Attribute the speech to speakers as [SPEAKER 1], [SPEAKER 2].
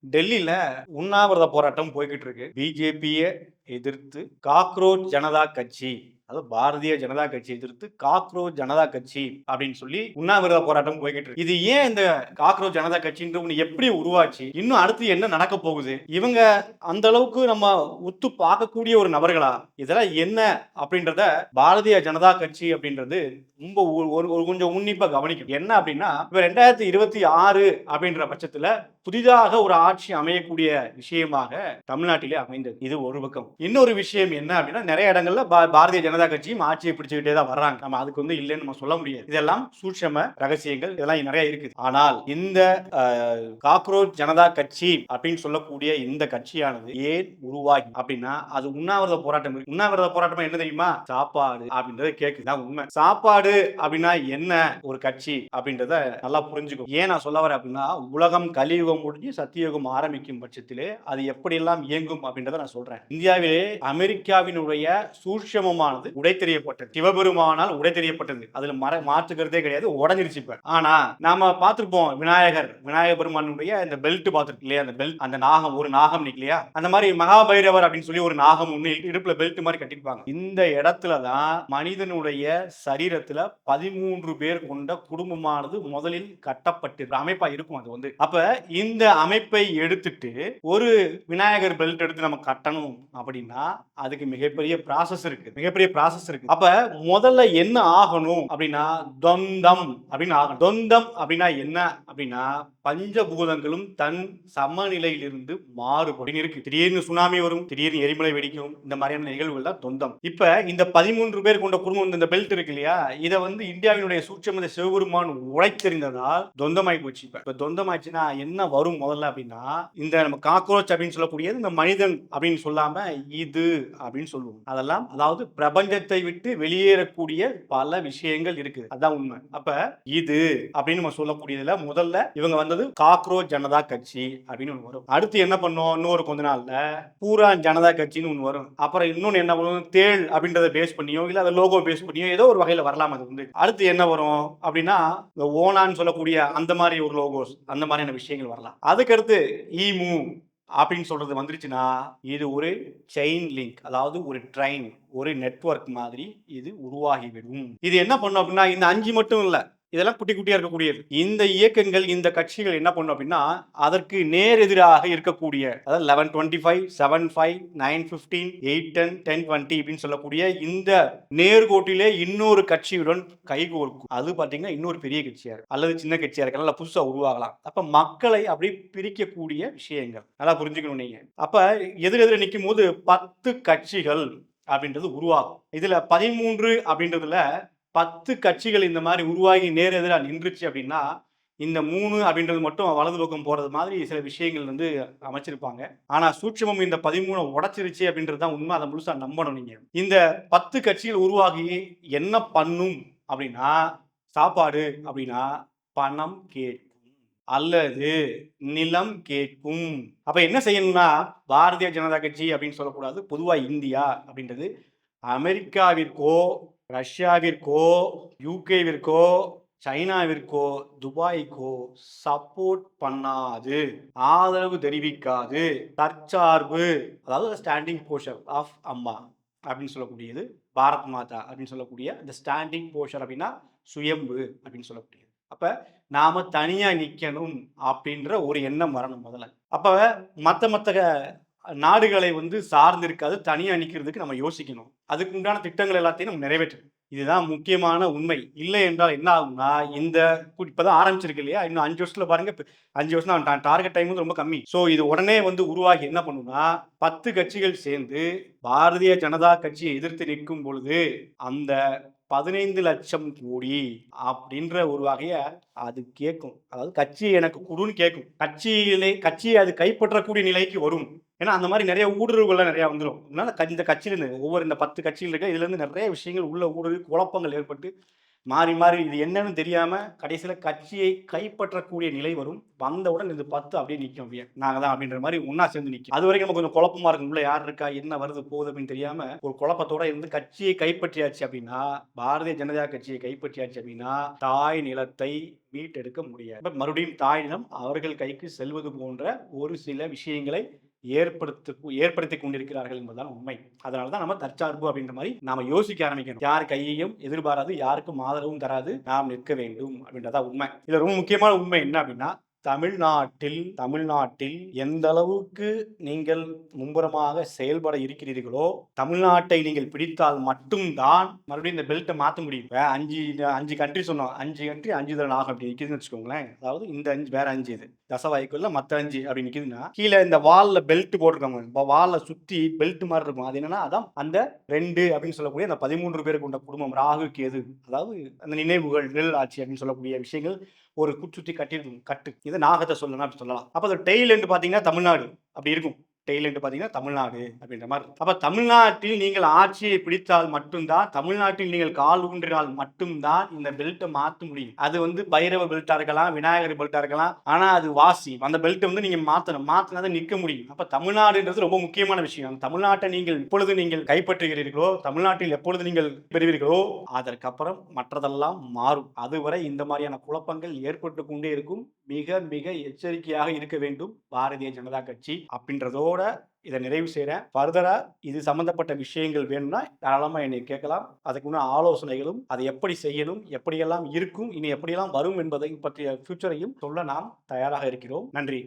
[SPEAKER 1] டெல்லியில உண்ணாவிரத போராட்டம் போய்கிட்டு இருக்கு. பிஜேபிய எதிர்த்து காக்ரோச் ஜனதா கட்சி, அதாவது பாரதிய ஜனதா கட்சி எதிர்த்து காக்ரோச் ஜனதா கட்சி அப்படின்னு சொல்லி உண்ணாவிரத போராட்டம் போய்கிட்டு இருக்கு. இது ஏன் இந்த காக்ரோச் ஜனதா கட்சின்ற ஒண்ணு எப்படி உருவாச்சு? இன்னும் அடுத்து என்ன நடக்க போகுது? இவங்க அந்த அளவுக்கு நம்ம உத்து பார்க்கக்கூடிய ஒரு நபர்களா? இதெல்லாம் என்ன அப்படின்றத பாரதிய ஜனதா கட்சி அப்படின்றது ரொம்ப ஒரு கொஞ்சம் உன்னிப்பா கவனிக்கணும். என்ன அப்படின்னா, இப்ப 2026 அப்படின்ற பட்சத்துல புதிதாக ஒரு ஆட்சி அமையக்கூடிய விஷயமாக தமிழ்நாட்டிலே அமைந்தது. இது ஒரு பக்கம். இன்னொரு விஷயம் என்ன அப்படின்னா, நிறைய இடங்கள்ல பாரதிய ஜனதா கட்சியும் ஆட்சியை பிடிச்சுக்கிட்டே தான் வர்றாங்க. நம்ம அதுக்கு இல்லைன்னு நம்ம சொல்ல முடியாது. இதெல்லாம் சூட்சம ரகசியங்கள், இதெல்லாம் நிறைய இருக்குது. ஆனால் இந்த காக்ரோச் ஜனதா கட்சி அப்படின்னு சொல்லக்கூடிய இந்த கட்சியானது ஏன் உருவாகி அப்படின்னா, அது உண்ணாவிரத போராட்டம். உண்ணாவிரத போராட்டம் என்ன தெரியுமா? சாப்பாடு அப்படின்றத கேக்குதான் உண்மை. சாப்பாடு அப்படின்னா என்ன ஒரு கட்சி அப்படின்றத நல்லா புரிஞ்சுக்கும். ஏன் நான் சொல்ல வரேன் அப்படின்னா, உலகம் கலியுகம் முடிஞ்சு சத்தியுகம் ஆரம்பிக்கும் பட்சத்திலே அது எப்படியெல்லாம் இயங்கும் அப்படின்றத நான் சொல்றேன். இந்தியாவிலே அமெரிக்காவினுடைய சூட்சமமானது உடை தெரியப்பட்டது. சிவபெருமானால் உடை தெரியப்பட்டது. அதுல மாற்றுக்கிறதே கிடையாது. உடஞ்சிருச்சு இப்ப. ஆனா நாம பார்த்திருப்போம் விநாயக பெருமானுடைய இந்த பெல்ட் பார்த்திருக்கோம் இல்லையா? அந்த பெல்ட், அந்த நாகம், ஒரு நாகம் இல்லையா? அந்த மாதிரி மகாபைரவர் அப்படின்னு சொல்லி ஒரு நாகம் ஒண்ணு இடுப்புல பெல்ட் மாதிரி கட்டிருப்பாங்க. இந்த இடத்துல தான் மனிதனுடைய சரீரத்துல 13 பேர் கொண்ட குடும்பமானது முதலில் கட்டப்பட்டு அமைப்பா இருக்கும். அது அப்ப இந்த அமைப்பை எடுத்துட்டு ஒரு விநாயகர் பெல்ட் எடுத்து நம்ம கட்டணும் அப்படின்னா அதுக்கு மிகப்பெரிய ப்ராசஸ் இருக்கு. அப்ப முதல்ல என்ன ஆகணும் அப்படின்னா தொந்தம் அப்படின்னு ஆகணும். தொந்தம் அப்படின்னா என்ன அப்படின்னா பஞ்சபூதங்களும் தன் சமநிலையிலிருந்து மாறுபடும் இருக்கு. திடீர்னு சுனாமி வரும், திடீர்னு எரிமலை வெடிக்கும். இந்த மாதிரியான நிகழ்வுகள் தான் தொந்தம். இப்ப இந்த 13 பேர் கொண்ட குடும்பம், இந்த பெல்ட் இருக்கு இல்லையா, இதை இந்தியாவினுடைய சூட்சம சிவபெருமான் உழைத்தறிந்ததால் தொந்தமாய் போச்சு. இப்ப தொந்தமாச்சுன்னா என்ன வரும் முதல்ல அப்படின்னா, இந்த நம்ம காக்ரோச் அப்படின்னு சொல்லக்கூடியது இந்த மனிதன் அப்படின்னு சொல்லாம இது அப்படின்னு சொல்லுவோம். அதெல்லாம் அதாவது பிரபஞ்சத்தை விட்டு வெளியேறக்கூடிய பல விஷயங்கள் இருக்குது. அதான் உண்மை. அப்ப இது அப்படின்னு நம்ம சொல்லக்கூடியதுல முதல்ல இவங்க வந்தது காக்ரோச் ஜனதா கட்சி அப்படின்னு ஒன்று வரும். அடுத்து என்ன பண்ணும், இன்னொரு கொஞ்ச நாள்ல பூரான் ஜனதா கட்சின்னு ஒன்று வரும். அப்புறம் இன்னொன்னு என்ன வரும், தேள் அப்படின்றத பேஸ் பண்ணியோ இல்ல அதை லோகோ பேஸ் பண்ணியோ ஏதோ ஒரு வகையில வரலாம். அது அடுத்து என்ன வரும் அப்படின்னா ஓனான்னு சொல்லக்கூடிய அந்த மாதிரி ஒரு லோகோஸ், அந்த மாதிரியான விஷயங்கள் வரலாம். அதுக்கடுத்து ஈமு அப்படின்னு சொல்றது வந்துருச்சுன்னா இது ஒரு செயின் லிங்க், அதாவது ஒரு ட்ரெயின், ஒரு நெட்வொர்க் மாதிரி இது உருவாகிவிடும். இது என்ன பண்ணும் அப்படின்னா இந்த 5 மட்டும் இல்ல, இதெல்லாம் குட்டி குட்டியா இருக்கக்கூடியது. இந்த இயக்கங்கள், இந்த கட்சிகள் என்ன பண்ணும் அப்படின்னா அதற்கு நேர் எதிராக இருக்கக்கூடிய, அதாவது 1125, 75, 915, 810, 1020 அப்படின்னு சொல்லக்கூடிய இந்த நேர்கோட்டிலே இன்னொரு கட்சியுடன் கைகோர்க்கும். அது பாத்தீங்கன்னா இன்னொரு பெரிய கட்சியா இருக்கு, அல்லது சின்ன கட்சியா இருக்கு, நல்லா புதுசா உருவாகலாம். அப்ப மக்களை அப்படி பிரிக்கக்கூடிய விஷயங்கள் நல்லா புரிஞ்சுக்கணும் நீங்க. அப்ப எதிரெதிர நிற்கும் போது 10 கட்சிகள் அப்படின்றது உருவாகும். இதுல 13 அப்படின்றதுல 10 கட்சிகள் இந்த மாதிரி உருவாகி நேர் எதிராக நின்றுச்சு அப்படின்னா இந்த 3 அப்படின்றது மட்டும் வலது பக்கம் போறது மாதிரி சில விஷயங்கள் அமைச்சிருப்பாங்க. ஆனா சூட்சமம் இந்த 13 உடைச்சிருச்சு அப்படின்றது தான் உண்மை. அதை முழுசா நம்பணும் நீங்க. இந்த 10 கட்சிகள் உருவாகி என்ன பண்ணும் அப்படின்னா, சாப்பாடு அப்படின்னா பணம் கேட்கும் அல்லது நிலம் கேட்கும். அப்ப என்ன செய்யணும்னா பாரதிய ஜனதா கட்சி அப்படின்னு சொல்லக்கூடாது, பொதுவா இந்தியா அப்படின்றது அமெரிக்காவிற்கோ ரஷ்யாவிற்கோ யூகேவிற்கோ சைனாவிற்கோ துபாய்க்கோ சப்போர்ட் பண்ணாது, ஆதரவு தெரிவிக்காது. தற்சார்பு, அதாவது ஸ்டாண்டிங் போஸ்டர் ஆஃப் அம்மா அப்படின்னு சொல்லக்கூடியது, பாரத் மாதா அப்படின்னு சொல்லக்கூடிய இந்த ஸ்டாண்டிங் போஸ்டர் அப்படின்னா சுயம்பு அப்படின்னு சொல்லக்கூடியது. அப்ப நாம தனியா நிக்கணும் அப்படின்ற ஒரு எண்ணம் வரணும் முதல்ல. அப்ப மத்த நாடுகளை சார்ந்து இருக்காது, தனியா நிக்கிறதுக்கு நம்ம யோசிக்கணும். அதுக்கு உண்டான திட்டங்கள் எல்லாத்தையும் நம்ம நிறைவேற்றணும். இதுதான் முக்கியமான உண்மை. இல்லை என்றால் என்ன ஆகும்னா, இந்த இப்பதான் ஆரம்பிச்சிருக்கு இல்லையா, இன்னும் 5 வருஷத்துல பாருங்க. 5 வருஷம் தான், டார்கெட் டைம் ரொம்ப கம்மி. சோ இது உடனே உருவாகி என்ன பண்ணும்னா 10 கட்சிகள் சேர்ந்து பாரதிய ஜனதா கட்சியை எதிர்த்து நிற்கும் பொழுது அந்த 15 லட்சம் கோடி அப்படின்ற ஒரு வகைய அது கேட்கும். அதாவது கட்சி எனக்கு குடுன்னு கேட்கும். கட்சியை அது கைப்பற்றக்கூடிய நிலைக்கு வரும். ஏன்னா அந்த மாதிரி நிறைய ஊடுருவல்கள் நிறைய வந்துடும். அதனால இந்த கட்சியிலிருந்து ஒவ்வொரு இந்த 10 கட்சிகள் இருக்க, இதுல இருந்து நிறைய விஷயங்கள் உள்ள ஊடுருவி குழப்பங்கள் ஏற்பட்டு மாறி மாறி இது என்னன்னு தெரியாம கடைசியில கட்சியை கைப்பற்றக்கூடிய நிலை வரும். வந்தவுடன் இந்த 10 அப்படியே நிக்கும் அப்படியே. நாங்க தான் அப்படின்ற மாரி ஒண்ணா சேர்ந்து நிக்கும். அதுவரைக்கும் நம்ம கொஞ்சம் குழப்பமா இருக்கும். உள்ள யார் இருக்கா? என்ன வருது போகுது அப்படின்னு தெரியாம ஒரு குழப்பத்தோட இருந்து கட்சியை கைப்பற்றியாச்சு அப்படின்னா, பாரதிய ஜனதா கட்சியை கைப்பற்றியாச்சு அப்படின்னா, தாய் நிலத்தை மீட்டெடுக்க முடியாது. இப்ப மறுபடியும் தாய் நிலம் அவர்கள் கைக்கு செல்வது போன்ற ஒரு சில விஷயங்களை ஏற்படுத்திக் கொண்டிருக்கிறார்கள் என்பதுதான் உண்மை. அதனால தான் நம்ம தற்சார்பு அப்படின்ற மாரி நாம யோசிக்க ஆரம்பிக்கணும். யார் கையையும் எதிர்பாராது, யாருக்கும் ஆதரவும் தராது நாம் நிற்க வேண்டும் அப்படின்றதான் உண்மை. இதுல ரொம்ப முக்கியமான உண்மை என்ன அப்படின்னா, தமிழ்நாட்டில் எந்த அளவுக்கு நீங்கள் மும்முரமாக செயல்பட இருக்கிறீர்களோ, தமிழ்நாட்டை நீங்கள் பிடித்தால் மட்டும் தான் மறுபடியும் இந்த பெல்ட்ட மாத்த முடியும். இப்ப 5 கண்ட்ரி சொன்னோம். 5 கண்ட்ரி 5 தடவை நாகம் அப்படி நிக்குதுன்னு வச்சுக்கோங்களேன். அதாவது இந்த 5 வேற 5 இது. தசவாய்க்குள்ள மத்த 5 அப்படி நிக்குதுன்னா, கீழ இந்த வால்ல பெல்ட் போட்டிருக்காங்க. வால்ல சுத்தி பெல்ட் மாரி இருக்கும். அது என்னன்னா, அதான் அந்த 2 அப்படின்னு சொல்லக்கூடிய அந்த 13 பேர் கொண்ட குடும்பம். ராகு, கேது. அதாவது அந்த நினைவுகள், நிழல் ஆட்சி அப்படின்னு சொல்லக்கூடிய விஷயங்கள் ஒரு சுத்தி கட்டியிருக்கும் கட்டு. இது நாகத்தை சொல்லணும் அப்படி சொல்லலாம். அப்ப அந்த டெய்ல் எண்ட் பார்த்தீங்கன்னா தமிழ்நாடு அப்படி இருக்கும். டெய்ல் எண்ட் பார்த்தீங்கன்னா தமிழ்நாடு அப்படின்ற மாதிரி இருக்கும். அப்ப தமிழ்நாட்டில் நீங்கள் ஆட்சியை பிடித்தால் மட்டும்தான், தமிழ்நாட்டில் நீங்கள் கால் ஊன்றினால் மட்டும்தான் இந்த பெல்ட்டை மாற்ற முடியும். அது வந்து பைரவ பெல்ட்டா இருக்கலாம், விநாயகர் பெல்ட்டா இருக்கலாம். ஆனா அது வாசி. அந்த பெல்ட்டை வந்து நீங்க மாத்தணும். மாத்தினா தான் நிற்க முடியும். அப்ப தமிழ்நாடுன்றது ரொம்ப முக்கியமான விஷயம். தமிழ்நாட்டை நீங்கள் எப்பொழுது நீங்கள் கைப்பற்றுகிறீர்களோ, தமிழ்நாட்டில் எப்பொழுது நீங்கள் பெறுவீர்களோ, அதற்கப்புறம் மற்றதெல்லாம் மாறும். அதுவரை இந்த மாதிரியான குழப்பங்கள் ஏற்பட்டு கொண்டே இருக்கும். மிக மிக எச்சரிக்கையாக இருக்க வேண்டும் பாரதிய ஜனதா கட்சி அப்படின்றதோட இதை நிறைவு செய்கிறேன். ஃபர்தரா இது சம்பந்தப்பட்ட விஷயங்கள் வேணும்னா தாராளமாக என்னை கேட்கலாம். அதுக்கு முன்ன ஆலோசனைகளும் அதை எப்படி செய்யணும், எப்படியெல்லாம் இருக்கும், இனி எப்படியெல்லாம் வரும் என்பதை பற்றிய ஃபியூச்சரையும் சொல்ல நாம் தயாராக இருக்கிறோம். நன்றி.